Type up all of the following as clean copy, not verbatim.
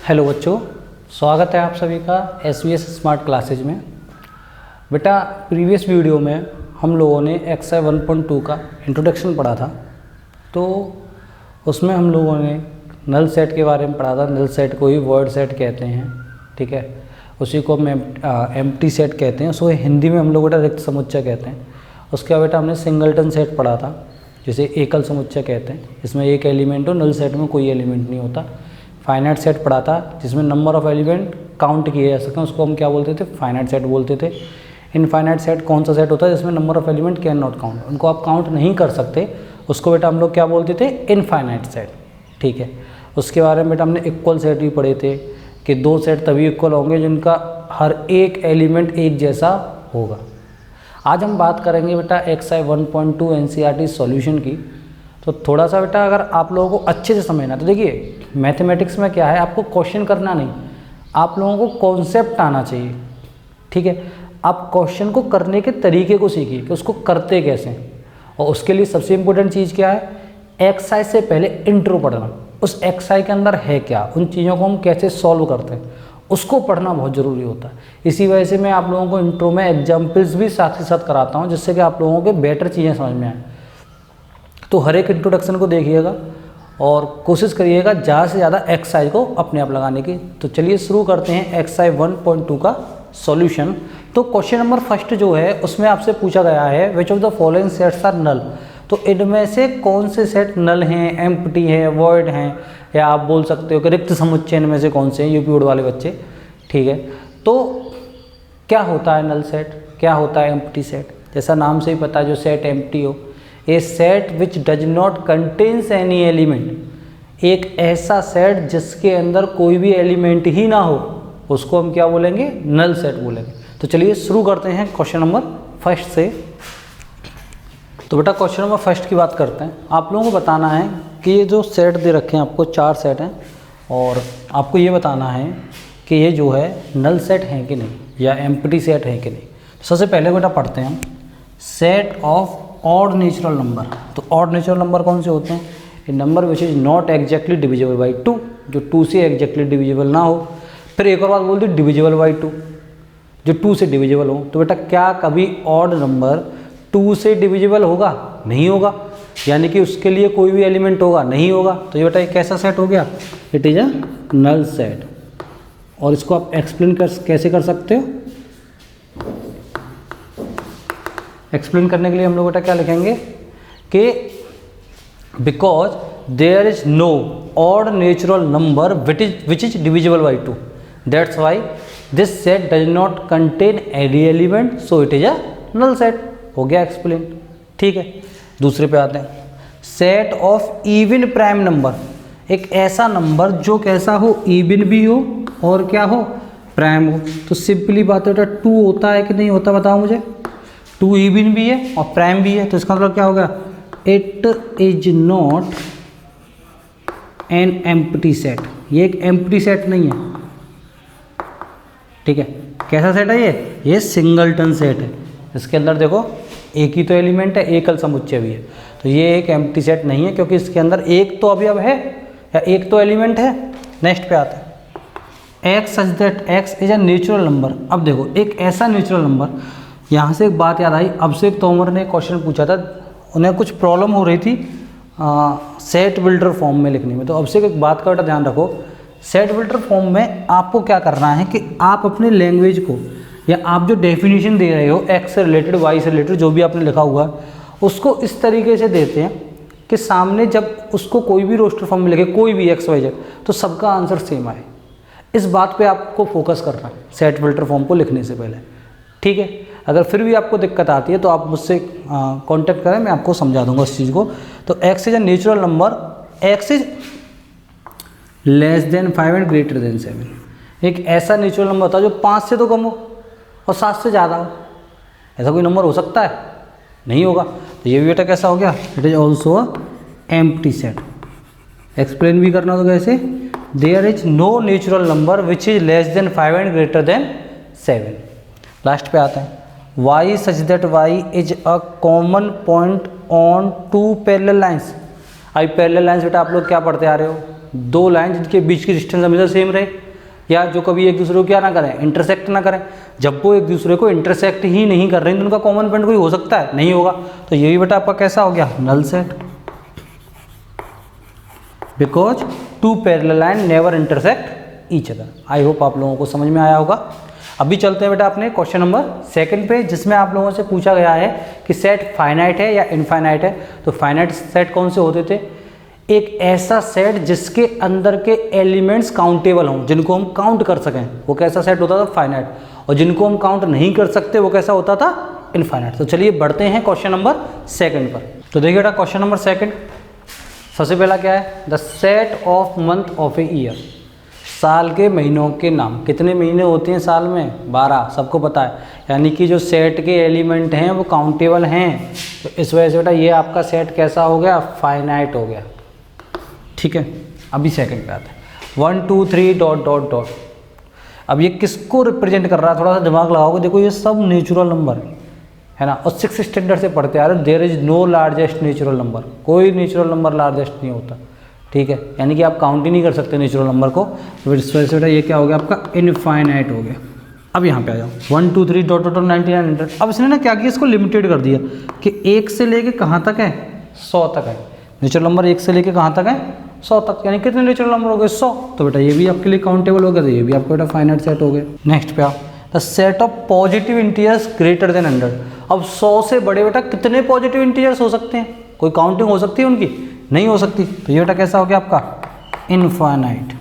Hello बच्चों, स्वागत है आप सभी का SVS स्मार्ट क्लासेज में। बेटा प्रीवियस वीडियो में हम लोगों ने एक्सरसाइज 1.2 का इंट्रोडक्शन पढ़ा था, तो उसमें हम लोगों ने नल सेट के बारे में पढ़ा था। नल सेट को ही वॉइड सेट कहते हैं, ठीक है। उसी को हम एम्प्टी सेट कहते हैं, उसको हिंदी में हम लोग बेटा रिक्त समुच्चय कहते हैं। उसके बाद बेटा हमने सिंगलटन सेट पढ़ा था, जिसे एकल समुच्चय कहते हैं। इसमें एक एलिमेंट हो, नल सेट में कोई एलिमेंट नहीं होता। फाइनाइट सेट पढ़ा था, जिसमें नंबर ऑफ एलिमेंट काउंट किए जा सकते हैं, उसको हम क्या बोलते थे? फाइनाइट सेट बोलते थे। इनफाइनाइट सेट कौन सा सेट होता है? जिसमें number of element can not count, उनको आप काउंट नहीं कर सकते, उसको बेटा हम लोग क्या बोलते थे? इनफाइनाइट सेट, ठीक है। उसके बारे में बेटा हमने इक्वल सेट भी पढ़े थे कि दो सेट तभी इक्वल होंगे जिनका हर एक एलिमेंट एक जैसा होगा। आज हम बात करेंगे बेटा एक्सरसाइज 1.2 NCERT सॉल्यूशन की। तो थोड़ा सा बेटा अगर आप लोगों को अच्छे से समझना, तो देखिए मैथमेटिक्स में क्या है, आपको क्वेश्चन करना नहीं, आप लोगों को कॉन्सेप्ट आना चाहिए, ठीक है। आप क्वेश्चन को करने के तरीके को सीखिए कि उसको करते कैसे हैं। और उसके लिए सबसे इम्पोर्टेंट चीज़ क्या है? एक्सरसाइज से पहले इंट्रो पढ़ना, उस एक्सरसाइज के अंदर है क्या, उन चीज़ों को हम कैसे सॉल्व करते हैं, उसको पढ़ना बहुत ज़रूरी होता है। इसी वजह से मैं आप लोगों को इंट्रो में एग्जाम्पल्स भी साथ ही साथ कराता हूँ, जिससे कि आप लोगों को बेटर चीज़ें समझ में आए। तो हर एक इंट्रोडक्शन को देखिएगा और कोशिश करिएगा ज़्यादा से ज़्यादा एक्सरसाइज को अपने आप लगाने की। तो चलिए शुरू करते हैं एक्सरसाइज 1.2 का सॉल्यूशन। तो क्वेश्चन नंबर फर्स्ट जो है उसमें आपसे पूछा गया है which of the following sets are null. तो इनमें से कौन से सेट नल हैं, एम्प्टी हैं, वॉइड हैं, या आप बोल सकते हो कि रिक्त समुच्चय इनमें से कौन से हैं, यूपी बोर्ड वाले बच्चे, ठीक है। तो क्या होता है नल सेट, क्या होता है एम्प्टी सेट? जैसा नाम से ही पता है, जो सेट एम्प्टी हो, a set which does not contains any element, एक ऐसा सेट जिसके अंदर कोई भी एलिमेंट ही ना हो, उसको हम क्या बोलेंगे? नल सेट बोलेंगे। तो चलिए शुरू करते हैं क्वेश्चन नंबर फर्स्ट से। तो बेटा क्वेश्चन नंबर फर्स्ट की बात करते हैं। आप लोगों को बताना है कि ये जो सेट दे रखे हैं आपको, 4 सेट हैं, और आपको ये बताना है कि ये जो है नल सेट है कि नहीं, या एम्प्टी सेट है कि नहीं। तो सबसे पहले बेटा पढ़ते हैं हम set of odd natural number. तो ऑड नेचुरल नंबर कौन से होते हैं? A number which is not exactly divisible by 2, जो 2 से एग्जैक्टली डिविजिबल ना हो। फिर एक और बात बोल दी, डिविजिबल बाई 2, जो 2 से डिविजिबल हो। तो बेटा क्या कभी ऑड नंबर 2 से डिविजिबल होगा? नहीं होगा, यानी कि उसके लिए कोई भी एलिमेंट होगा? नहीं होगा। तो ये बेटा एक कैसा सेट हो गया? It is a null set. और इसको आप एक्सप्लेन कैसे कर सकते हो? एक्सप्लेन करने के लिए हम लोग बेटा क्या लिखेंगे कि because there is no odd natural number which is divisible by 2, that's why this set does not contain any element, so it is a null set. हो गया एक्सप्लेन, ठीक है। दूसरे पे आते हैं, set of even prime number, एक ऐसा नंबर जो कैसा हो? इवन भी हो और क्या हो? प्राइम हो। तो सिंपली बात है बेटा 2 होता है कि नहीं होता, बताओ मुझे। 2 इवन भी है और प्राइम भी है, तो इसका मतलब क्या हो गया? It is not an empty set, ये एक एम्प्टी सेट नहीं है, ठीक है। कैसा सेट है ये सिंगलटन सेट है। इसके अंदर देखो एक ही तो एलिमेंट है, एकल समुच्चय भी है, तो ये एक एम्प्टी सेट नहीं है, क्योंकि इसके अंदर एक तो अवयव है या एक तो एलिमेंट है। नेक्स्ट पे आते हैं, x such that x is a natural number. अब देखो एक ऐसा नेचुरल नंबर, यहाँ से एक बात याद आई, अब से एक तोमर ने क्वेश्चन पूछा था, उन्हें कुछ प्रॉब्लम हो रही थी सेट बिल्डर फॉर्म में लिखने में। तो अब से एक बात का बेटा ध्यान रखो, सेट बिल्डर फॉर्म में आपको क्या करना है कि आप अपने लैंग्वेज को, या आप जो डेफिनेशन दे रहे हो एक्स से रिलेटेड, वाई से रिलेटेड, जो भी आपने लिखा हुआ है, उसको इस तरीके से देते हैं कि सामने जब उसको कोई भी रोस्टर फॉर्म में लिखे, कोई भी एक्स वाई जेड, तो सबका आंसर सेम आए। इस बात पे आपको फोकस करना है सेट बिल्डर फॉर्म को लिखने से पहले, ठीक है। अगर फिर भी आपको दिक्कत आती है तो आप मुझसे कांटेक्ट करें, मैं आपको समझा दूंगा इस चीज़ को। तो x is a natural number, x is less than 5 and greater than 7। एक ऐसा नेचुरल नंबर होता है जो 5 से तो कम हो और 7 से ज़्यादा हो। ऐसा कोई नंबर हो सकता है? नहीं होगा। तो ये भी बेटा कैसा हो गया? It is also a empty set. Explain भी करना तो कैसे? There is no natural number which is less than 5 and greater than 7। Last पे आते हैं, y such that y is a common point on 2 parallel lines. अभी parallel lines बेटा आप लोग क्या पढ़ते आ रहे हो? दो लाइन जिनके बीच की डिस्टेंस हमेशा सेम रहे, या जो कभी एक दूसरे को क्या ना करें, इंटरसेक्ट ना करें। जब वो एक दूसरे को इंटरसेक्ट ही नहीं कर रहे हैं तो उनका कॉमन पॉइंट कोई हो सकता है, नहीं होगा। तो ये भी बेटा आपका कैसा हो गया, null set, because two parallel line never intersect each other. I hope आप लोगों को समझ में आया होगा। अभी चलते हैं बेटा अपने क्वेश्चन नंबर 2 पे, जिसमें आप लोगों से पूछा गया है कि सेट फाइनाइट है या इनफाइनाइट है। तो फाइनाइट सेट कौन से होते थे, एक ऐसा सेट जिसके अंदर के एलिमेंट्स काउंटेबल हों, जिनको हम काउंट कर सकें, वो कैसा सेट होता था, फाइनाइट। और जिनको हम काउंट नहीं कर सकते वो कैसा होता था, इनफाइनाइट। तो चलिए बढ़ते हैं क्वेश्चन नंबर 2 पर। तो देखिए बेटा क्वेश्चन नंबर 2, सबसे पहला क्या है, the set of month of a year, साल के महीनों के नाम। कितने महीने होते हैं साल में, 12, सबको पता है। यानी कि जो सेट के एलिमेंट हैं वो काउंटेबल हैं, तो इस वजह से बेटा ये आपका सेट कैसा हो गया, फाइनाइट हो गया। ठीक है, अभी सेकंड पे आते हैं, 1 2 3 डॉट डॉट डॉट। अब ये किसको रिप्रेजेंट कर रहा है, थोड़ा सा दिमाग लगाओगे। देखो ये सब नेचुरल नंबर है ना, और 6th स्टैंडर्ड से पढ़ते आ रहे, there is no largest natural number, कोई नेचुरल नंबर लार्जेस्ट नहीं होता। ठीक है, यानी कि आप काउंट ही नहीं कर सकते नेचुरल नंबर को। तो इस वजह से बेटा ये क्या हो गया आपका, इनफाइनाइट हो गया। अब यहाँ पे आ जाओ, 1 2 3 डॉट डॉट 9900। अब इसने ना क्या किया, इसको लिमिटेड कर दिया कि 1 से लेके कहाँ तक है, 100 तक है। नेचुरल नंबर 1 से लेके कहाँ तक है, 100 तक। यानी कितने नेचुरल नंबर हो गए, 100। तो बेटा ये भी आपके लिए काउंटेबल हो गया, तो ये भी आपका बेटा फाइनाइट सेट हो गया। नेक्स्ट पे आओ, the set of positive integers greater than 100। अब 100 से बड़े बेटा कितने पॉजिटिव इंटीजर्स हो सकते हैं, कोई काउंटिंग हो सकती है उनकी, नहीं हो सकती। तो ये बेटा कैसा हो गया आपका, इनफाइनाइट।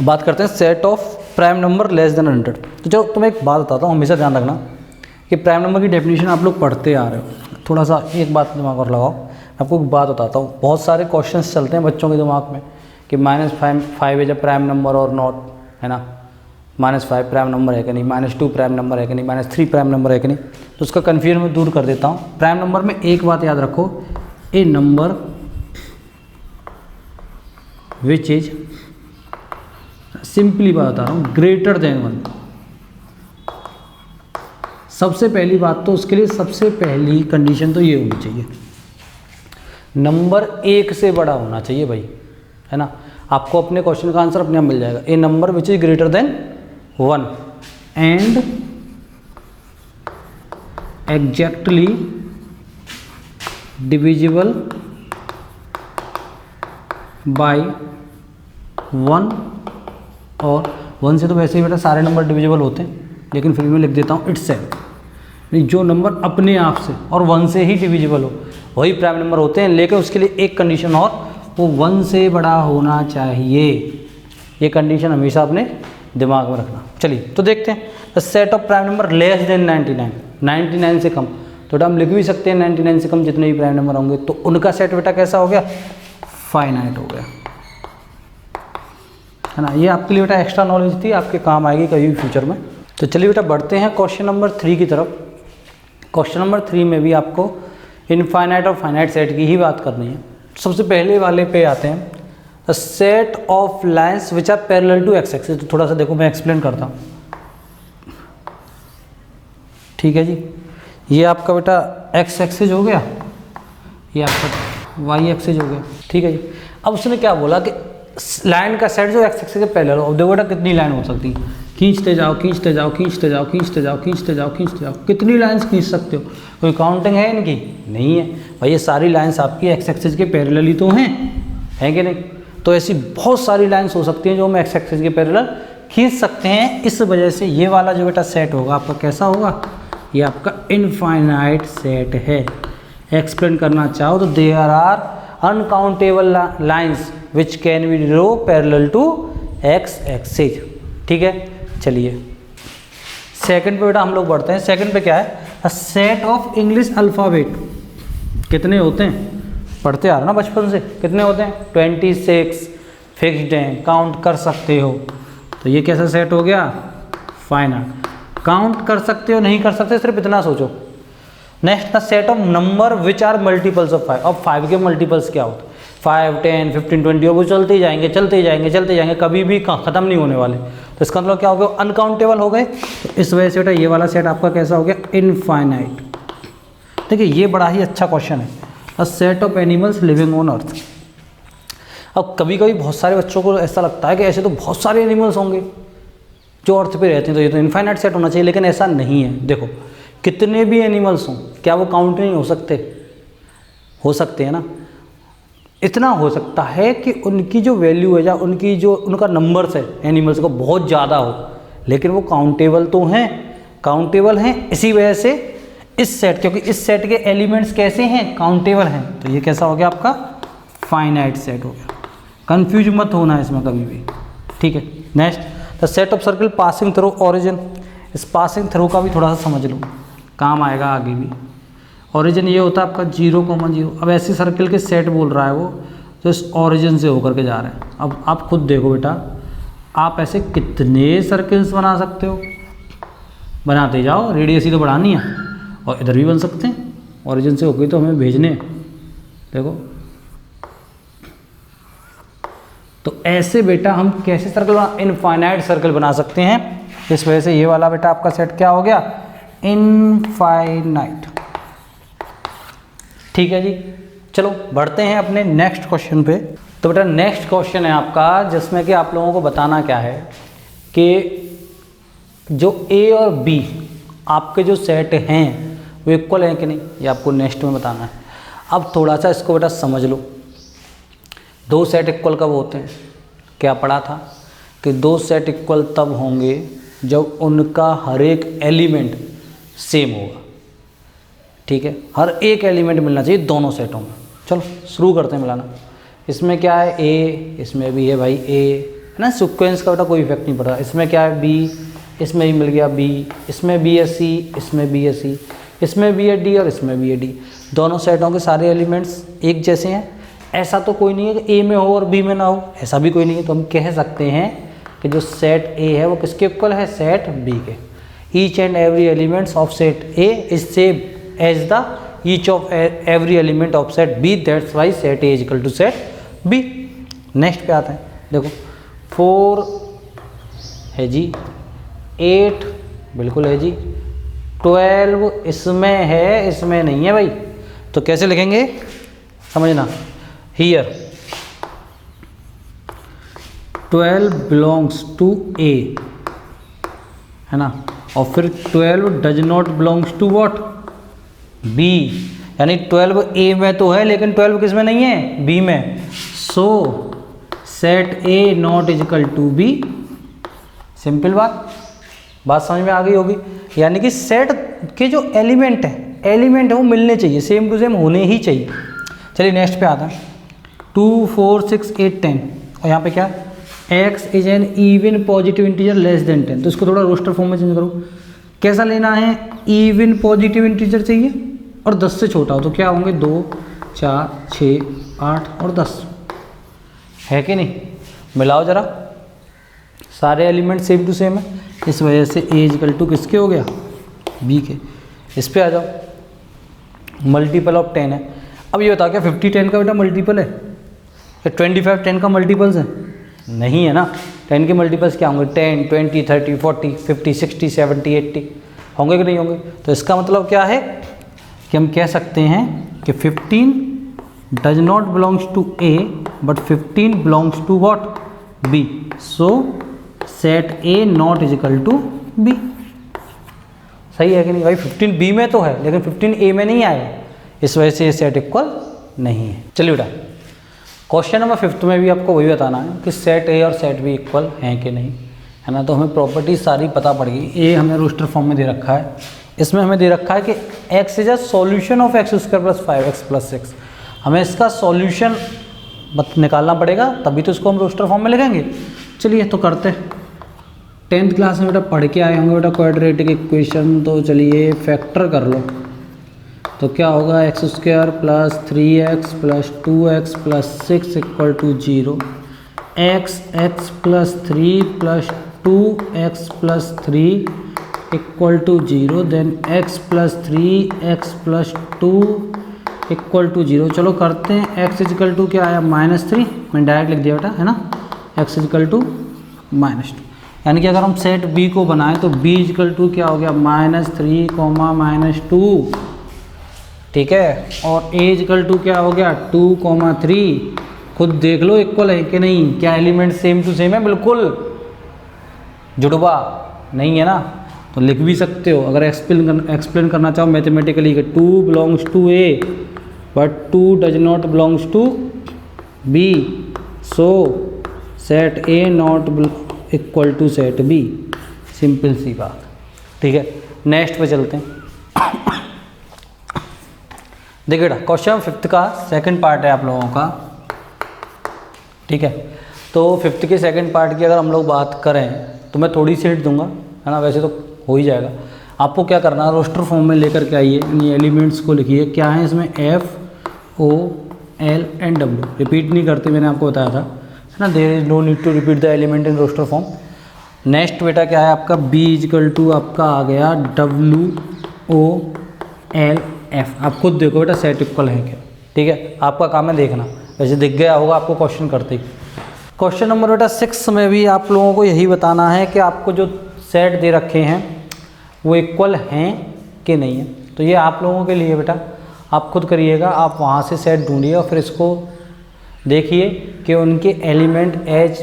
बात करते हैं set of prime number less than 100। तो जो तुम्हें एक बात बताता हूँ, हमेशा ध्यान रखना कि प्राइम नंबर की डेफिनेशन आप लोग पढ़ते आ रहे हो। थोड़ा सा एक बात दिमाग और लगाओ, आपको एक बात बताता हूँ। बहुत सारे क्वेश्चंस चलते हैं बच्चों के दिमाग में कि -5 इज अ प्राइम नंबर और नॉट, है ना, -5 प्राइम नंबर है कि नहीं, -2 प्राइम नंबर है कि नहीं, -3 प्राइम नंबर है कि नहीं। तो उसका कन्फ्यूजन मैं दूर कर देता हूँ। प्राइम नंबर में एक बात याद रखो, ए नंबर विच इज, सिंपली बता रहा हूँ, ग्रेटर देन 1। सबसे पहली बात तो उसके लिए सबसे पहली कंडीशन तो ये होनी चाहिए, नंबर 1 से बड़ा होना चाहिए भाई, है ना। आपको अपने क्वेश्चन का आंसर अपने आप मिल जाएगा। A number which is greater than 1 and exactly divisible by 1, और 1 से तो वैसे ही बेटा सारे नंबर डिविजिबल होते हैं, लेकिन फिर मैं लिख देता हूँ इटसेल्फ, जो नंबर अपने आप से और 1 से ही डिविजिबल हो वही प्राइम नंबर होते हैं। लेकिन उसके लिए एक कंडीशन और, वो 1 से बड़ा होना चाहिए। ये कंडीशन हमेशा अपने दिमाग में रखना। चलिए तो देखते हैं, the set of prime number less than 99, 99 से कम। तो हम लिख भी सकते हैं 99 से कम जितने भी प्राइम नंबर होंगे, तो उनका सेट बेटा कैसा हो गया, फाइनाइट हो गया, है ना। ये आपके लिए बेटा एक्स्ट्रा नॉलेज थी, आपके काम आएगी कभी भी फ्यूचर में। तो चलिए बेटा बढ़ते हैं क्वेश्चन नंबर 3 की तरफ। क्वेश्चन नंबर 3 में भी आपको इनफाइनाइट और फाइनाइट सेट की ही बात करनी है। सबसे पहले वाले पे आते हैं, the set of lines which are parallel to X axis. तो थोड़ा सा देखो मैं एक्सप्लेन करता हूँ, ठीक है जी। ये आपका बेटा एक्स एक्सिस हो गया, ये आपका वाई एक्सिस हो गया, ठीक है जी। अब उसने क्या बोला कि लाइन का सेट जो एक्स एक्सिस से पैरेलल हो। अब देखो बेटा कितनी लाइन हो सकती है, खींचते जाओ खींचते जाओ खींचते जाओ खींचते जाओ खींचते जाओ खींचते जाओ, कितनी लाइंस खींच सकते हो, कोई काउंटिंग है इनकी, नहीं है भाई। ये सारी लाइंस आपकी एक्स एक्सिस के पैरेलल ही तो हैं कि नहीं। तो ऐसी बहुत सारी लाइंस हो सकती हैं जो हम एक्स एक्सिस के पैरेलल खींच सकते हैं। इस वजह से ये वाला जो बेटा सेट होगा आपका कैसा होगा, ये आपका इनफाइनाइट सेट है। एक्सप्लेन करना चाहो तो there are uncountable lines which can be draw parallel to X axis, ठीक है। चलिए सेकंड पे बेटा हम लोग बढ़ते हैं। सेकंड पे क्या है, a set of English alphabet. कितने होते हैं, पढ़ते आ रहे ना बचपन से, कितने होते हैं, 26 फिक्स्ड हैं, काउंट कर सकते हो। तो ये कैसा सेट हो गया, फाइनाइट। काउंट कर सकते हो, नहीं कर सकते, सिर्फ इतना सोचो। Next, the set of number which are multiples of 5। अब 5 के मल्टीपल्स क्या होते हैं, 5 10 15 20, और वो चलते ही जाएंगे चलते ही जाएंगे चलते ही जाएंगे, कभी भी ख़त्म नहीं होने वाले। तो इसका मतलब क्या हो गया, अनकाउंटेबल हो गए। तो इस वजह से बेटा ये वाला सेट आपका कैसा हो गया, इनफाइनाइट। देखिए ये बड़ा ही अच्छा क्वेश्चन है। A set of animals living on earth. अब कभी कभी बहुत सारे बच्चों को ऐसा लगता है कि ऐसे तो बहुत सारे एनिमल्स होंगे जो अर्थ पे रहते हैं, तो ये तो इनफाइनाइट सेट होना चाहिए, लेकिन ऐसा नहीं है। देखो कितने भी एनिमल्स हों, क्या वो काउंट नहीं हो सकते? हो सकते हैं ना। इतना हो सकता है कि उनकी जो वैल्यू है या उनकी जो उनका नंबर्स है एनिमल्स का बहुत ज़्यादा हो, लेकिन वो काउंटेबल तो हैं, काउंटेबल हैं। इसी वजह से इस सेट, क्योंकि इस सेट के एलिमेंट्स कैसे हैं? काउंटेबल हैं, तो ये कैसा हो गया आपका? फाइनाइट सेट हो गया। कंफ्यूज मत होना इसमें कभी भी, ठीक है। Next, the set of circle passing through origin. इस पासिंग थ्रू का भी थोड़ा सा समझ लो, काम आएगा आगे भी। ओरिजिन ये होता है आपका 0,0। अब ऐसे सर्कल के सेट बोल रहा है वो जो इस ओरिजिन से होकर के जा रहे हैं। अब आप खुद देखो बेटा, आप ऐसे कितने सर्कल्स बना सकते हो, बनाते जाओ, रेडियस ही तो बढ़ानी है। और इधर भी बन सकते हैं, ओरिजिन से होकर तो हमें भेजने हैं। देखो तो ऐसे बेटा हम कैसे सर्कल इनफाइनाइट सर्कल बना सकते हैं। इस वजह से ये वाला बेटा आपका सेट क्या हो गया? इनफाइनाइट। ठीक है जी, चलो बढ़ते हैं अपने नेक्स्ट क्वेश्चन पे। तो बेटा नेक्स्ट क्वेश्चन है आपका, जिसमें कि आप लोगों को बताना क्या है कि जो ए और बी आपके जो सेट हैं वो इक्वल हैं कि नहीं, ये आपको नेक्स्ट में बताना है। अब थोड़ा सा इसको बेटा समझ लो। दो सेट इक्वल कब होते हैं? क्या पढ़ा था कि दो सेट इक्वल तब होंगे जब उनका हर एक एलिमेंट सेम होगा। ठीक है, हर एक एलिमेंट मिलना चाहिए दोनों सेटों में। चलो शुरू करते हैं मिलाना। इसमें क्या है? ए, इसमें भी है भाई ए, है ना। सीक्वेंस का बेटा कोई इफेक्ट नहीं पड़ रहा। इसमें क्या है? बी, इसमें भी मिल गया बी, इसमें बी है सी, इसमें बी है सी, इसमें भी है डी और इसमें भी है डी। दोनों सेटों के सारे एलिमेंट्स एक जैसे हैं। ऐसा तो कोई नहीं है कि ए में हो और बी में ना हो, ऐसा भी कोई नहीं है। तो हम कह सकते हैं कि जो सेट ए है वो किसके इक्वल है? सेट बी के। Each and every elements of set A is same as the each of every element of set B, that's why set A is equal to set B. Next पे आते हैं। देखो 4 है जी, 8 बिल्कुल है जी, 12 इसमें है, इसमें नहीं है भाई। तो कैसे लिखेंगे समझना। हियर 12 बिलोंग्स टू ए, है ना, और फिर 12 does not belongs to what? B. यानी 12 ए में तो है लेकिन 12 किस में नहीं है? बी में। So set A not is equal to B. Simple बात समझ में आ गई होगी। यानी कि सेट के जो एलिमेंट है वो मिलने चाहिए, सेम टू सेम होने ही चाहिए। चलिए नेक्स्ट पे आता है। 2, 4, 6, 8, 10 और यहाँ पे क्या? x is an even positive integer less than 10। तो इसको थोड़ा रोस्टर फॉर्म में चेंज करो। कैसा लेना है? इवन पॉजिटिव इंटीजर चाहिए और 10 से छोटा हो। तो क्या होंगे? 2, 4, 6, 8 और 10 है कि नहीं? मिलाओ जरा, सारे एलिमेंट सेम टू सेम है, इस वजह से ए इक्वल टू किसके हो गया? बी के। इस पे आ जाओ, मल्टीपल ऑफ 10 है। अब ये बताओ क्या 50 10 का बेटा मल्टीपल है? या 25 10 का मल्टीपल्स है? नहीं है ना। 10 के मल्टीपल्स क्या होंगे? 10, 20, 30, 40, 50, 60, 70, 80 होंगे कि नहीं होंगे? तो इसका मतलब क्या है कि हम कह सकते हैं कि 15 does not belongs to A but 15 belongs to what? B. So set A not is equal to B. सही है कि नहीं भाई? 15 बी में तो है लेकिन 15 ए में नहीं आएगा, इस वजह से ये सेट इक्वल नहीं है। चलिए बेटा क्वेश्चन नंबर 5 में भी आपको वही बताना है कि सेट ए और सेट बी इक्वल हैं कि नहीं, है ना। तो हमें प्रॉपर्टी सारी पता पड़ेगी। ए हमें रोस्टर फॉर्म में दे रखा है, इसमें हमें दे रखा है कि x is a solution of x square plus 5x plus 6। हमें इसका सॉल्यूशन निकालना पड़ेगा, तभी तो इसको हम रोस्टर फॉर्म में लिखेंगे। चलिए तो करते हैं। 10th क्लास में बेटा पढ़ के आए होंगे बेटा क्वाड्रेटिक इक्वेशन। तो चलिए फैक्टर कर लो। तो क्या होगा? X square plus 3x plus 2x plus 6 equal to 0। x plus 3 plus 2x plus 3 equal to 0। Then x plus 3 x plus 2 equal to 0। चलो करते हैं। x इक्वल टू क्या आया? -3। मैंने डायरेक्ट लिख दिया बेटा, है ना। x equal to -2। यानी कि अगर हम सेट b को बनाएं तो b इक्वल टू क्या हो गया? -3, -2। ठीक है। और ए इक्वल टू क्या हो गया 2,3, खुद देख लो इक्वल है कि नहीं, क्या एलिमेंट सेम टू सेम है, बिल्कुल जुड़वा नहीं है ना, तो लिख भी सकते हो। अगर एक्सप्लेन करना चाहो मैथमेटिकली कि 2 belongs to A but 2 does not belongs to B, so set A not equal to set B, simple सी बात। ठीक है, नेक्स्ट पे चलते हैं। देखिए बेटा क्वेश्चन 5th का सेकंड पार्ट है आप लोगों का। ठीक है, तो 5th के सेकंड पार्ट की अगर हम लोग बात करें तो मैं थोड़ी सी हिंट दूंगा, है ना, वैसे तो हो ही जाएगा। आपको क्या करना है, रोस्टर फॉर्म में लेकर के आइए, इन एलिमेंट्स को लिखिए। क्या है इसमें, F O L and W, repeat नहीं करते, मैंने आपको बताया था, है ना, there is no need to repeat the element in roster form. Next बेटा क्या है आपका, बी इक्वल टू आपका आ गया डब्ल्यू ओ एल एफ। आप खुद देखो बेटा सेट इक्वल है क्या। ठीक है, आपका काम है देखना, वैसे दिख गया होगा आपको क्वेश्चन करते ही। क्वेश्चन नंबर बेटा 6 में भी आप लोगों को यही बताना है कि आपको जो सेट दे रखे हैं वो इक्वल हैं कि नहीं है। तो ये आप लोगों के लिए बेटा आप खुद करिएगा, आप वहाँ से सेट ढूंढिए और फिर इसको देखिए कि उनके एलिमेंट एज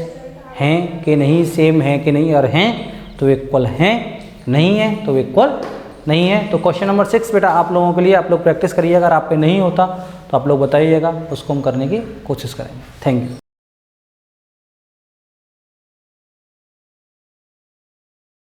हैं कि नहीं, सेम हैं कि नहीं, और हैं तो इक्वल हैं, नहीं है तो इक्वल नहीं है। तो क्वेश्चन नंबर 6 बेटा आप लोगों के लिए आप लोग प्रैक्टिस करिए, अगर आप पे नहीं होता तो आप लोग बताइएगा, उसको हम करने की कोशिश करेंगे। Thank you.